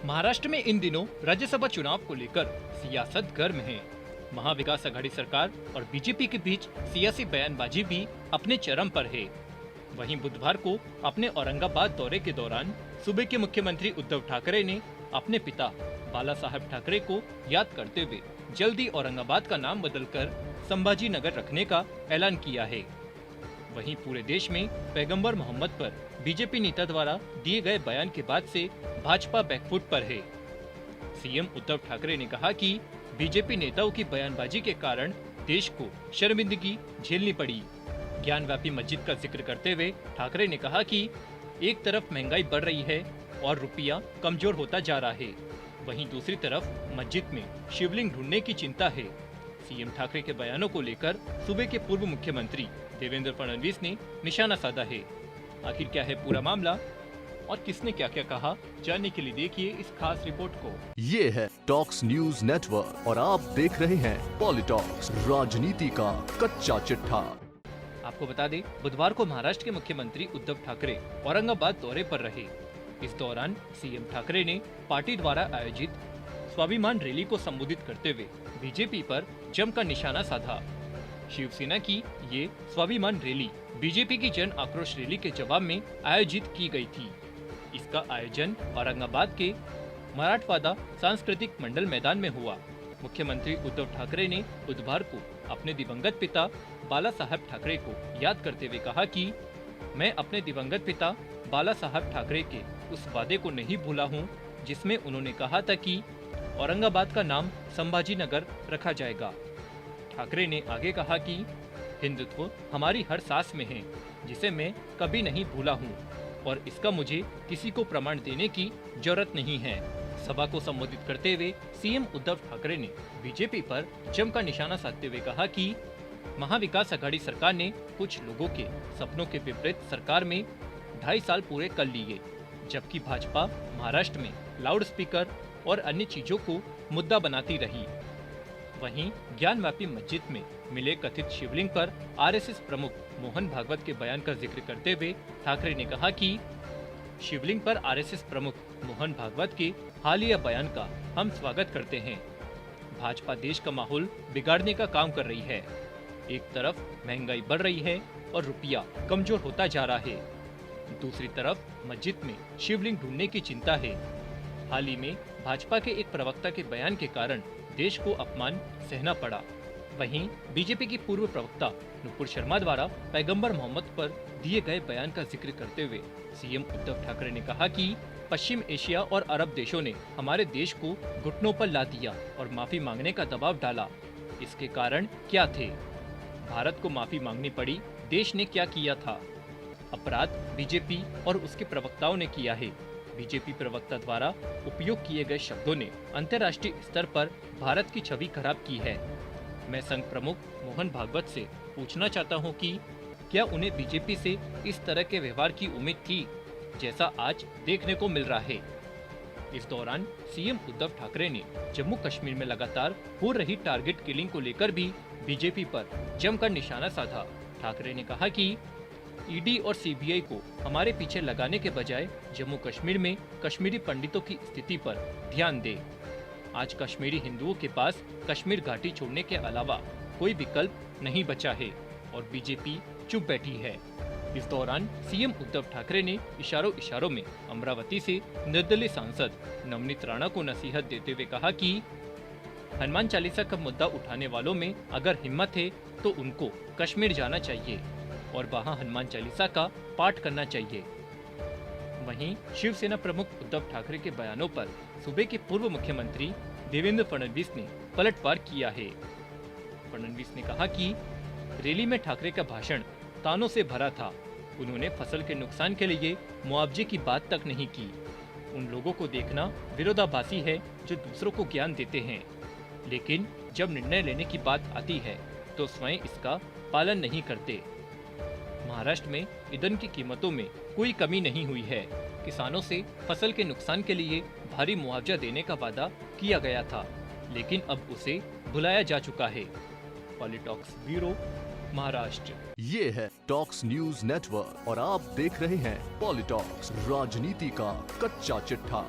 महाराष्ट्र में इन दिनों राज्यसभा चुनाव को लेकर सियासत गर्म है। महाविकास आघाड़ी सरकार और बीजेपी के बीच सियासी बयानबाजी भी अपने चरम पर है। वहीं बुधवार को अपने औरंगाबाद दौरे के दौरान सूबे के मुख्यमंत्री उद्धव ठाकरे ने अपने पिता बाला साहब ठाकरे को याद करते हुए जल्दी औरंगाबाद का नाम बदलकर संभाजी नगर रखने का ऐलान किया है। वहीं पूरे देश में पैगंबर मोहम्मद पर बीजेपी नेता द्वारा दिए गए बयान के बाद से भाजपा बैकफुट पर है। सीएम उद्धव ठाकरे ने कहा कि बीजेपी नेताओं की बयानबाजी के कारण देश को शर्मिंदगी झेलनी पड़ी। ज्ञानव्यापी मस्जिद का जिक्र करते हुए ठाकरे ने कहा कि एक तरफ महंगाई बढ़ रही है और रुपया कमजोर होता जा रहा है, वहीं दूसरी तरफ मस्जिद में शिवलिंग ढूंढने की चिंता है। सीएम ठाकरे के बयानों को लेकर सूबे के पूर्व मुख्यमंत्री देवेंद्र फडणवीस ने निशाना साधा है। आखिर क्या है पूरा मामला और किसने क्या क्या कहा, जानने के लिए देखिए इस खास रिपोर्ट को। ये है टॉक्स न्यूज नेटवर्क और आप देख रहे हैं पॉलिटॉक्स, राजनीति का कच्चा चिट्ठा। आपको बता दें, बुधवार को महाराष्ट्र के मुख्यमंत्री उद्धव ठाकरे औरंगाबाद दौरे पर रहे। इस दौरान सीएम ठाकरे ने पार्टी द्वारा आयोजित स्वाभिमान रैली को संबोधित करते हुए बीजेपी पर जमकर निशाना साधा। शिवसेना की ये स्वाभिमान रैली बीजेपी की जन आक्रोश रैली के जवाब में आयोजित की गई थी। इसका आयोजन औरंगाबाद के मराठवाड़ा सांस्कृतिक मंडल मैदान में हुआ। मुख्यमंत्री उद्धव ठाकरे ने बुधवार को अपने दिवंगत पिता बाला साहब ठाकरे को याद करते हुए कहा कि मैं अपने दिवंगत पिता बाला साहब ठाकरे के उस वादे को नहीं भूला हूं, जिसमें उन्होंने कहा था कि औरंगाबाद का नाम संभाजी नगर रखा जाएगा। ठाकरे ने आगे कहा कि हिंदुत्व हमारी हर सांस में है, जिसे मैं कभी नहीं भूला हूं और इसका मुझे किसी को प्रमाण देने की जरूरत नहीं है। सभा को संबोधित करते हुए सीएम उद्धव ठाकरे ने बीजेपी पर जमकर निशाना साधते हुए कहा कि महाविकास आघाड़ी सरकार ने कुछ लोगों के सपनों के विपरीत सरकार में 2.5 साल पूरे कर लिए, जबकि भाजपा महाराष्ट्र में लाउड स्पीकर और अन्य चीजों को मुद्दा बनाती रही। वहीं ज्ञानव्यापी मस्जिद में मिले कथित शिवलिंग पर आरएसएस प्रमुख मोहन भागवत के बयान का जिक्र करते हुए ठाकरे ने कहा कि शिवलिंग पर आरएसएस प्रमुख मोहन भागवत के हालिया बयान का हम स्वागत करते हैं। भाजपा देश का माहौल बिगाड़ने का काम कर रही है। एक तरफ महंगाई बढ़ रही है और रुपया कमजोर होता जा रहा है, दूसरी तरफ मस्जिद में शिवलिंग ढूंढने की चिंता है। हाल ही में भाजपा के एक प्रवक्ता के बयान के कारण देश को अपमान सहना पड़ा। वहीं बीजेपी की पूर्व प्रवक्ता नुपुर शर्मा द्वारा पैगंबर मोहम्मद पर दिए गए बयान का जिक्र करते हुए सीएम उद्धव ठाकरे ने कहा कि पश्चिम एशिया और अरब देशों ने हमारे देश को घुटनों पर ला दिया और माफी मांगने का दबाव डाला। इसके कारण क्या थे? भारत को माफी मांगनी पड़ी। देश ने क्या किया था? अपराध बीजेपी और उसके प्रवक्ताओं ने किया है। बीजेपी प्रवक्ता द्वारा उपयोग किए गए शब्दों ने अंतर्राष्ट्रीय स्तर पर भारत की छवि खराब की है। मैं संघ प्रमुख मोहन भागवत से पूछना चाहता हूं कि क्या उन्हें बीजेपी से इस तरह के व्यवहार की उम्मीद थी, जैसा आज देखने को मिल रहा है। इस दौरान सीएम उद्धव ठाकरे ने जम्मू कश्मीर में लगातार हो रही टारगेट किलिंग को लेकर भी बीजेपी पर जमकर निशाना साधा। ठाकरे ने कहा कि ईडी और सीबीआई को हमारे पीछे लगाने के बजाय जम्मू कश्मीर में कश्मीरी पंडितों की स्थिति पर ध्यान दे। आज कश्मीरी हिंदुओं के पास कश्मीर घाटी छोड़ने के अलावा कोई विकल्प नहीं बचा है और बीजेपी चुप बैठी है। इस दौरान सीएम उद्धव ठाकरे ने इशारों इशारों में अमरावती से निर्दलीय सांसद नवनीत राणा को नसीहत देते हुए कहा कि हनुमान चालीसा का मुद्दा उठाने वालों में अगर हिम्मत है तो उनको कश्मीर जाना चाहिए और वहां हनुमान चालीसा का पाठ करना चाहिए। वहीं शिवसेना प्रमुख उद्धव ठाकरे के बयानों पर सूबे के पूर्व मुख्यमंत्री देवेंद्र फडणवीस ने पलटवार किया है। फडणवीस ने कहा कि रैली में ठाकरे का भाषण तानों से भरा था। उन्होंने फसल के नुकसान के लिए मुआवजे की बात तक नहीं की। उन लोगों को देखना विरोधाभासी है जो दूसरों को ज्ञान देते हैं, लेकिन जब निर्णय लेने की बात आती है तो स्वयं इसका पालन नहीं करते। महाराष्ट्र में ईंधन की कीमतों में कोई कमी नहीं हुई है। किसानों से फसल के नुकसान के लिए भारी मुआवजा देने का वादा किया गया था, लेकिन अब उसे भुलाया जा चुका है। पॉलिटॉक्स ब्यूरो, महाराष्ट्र। ये है टॉक्स न्यूज नेटवर्क और आप देख रहे हैं पॉलिटॉक्स, राजनीति का कच्चा चिट्ठा।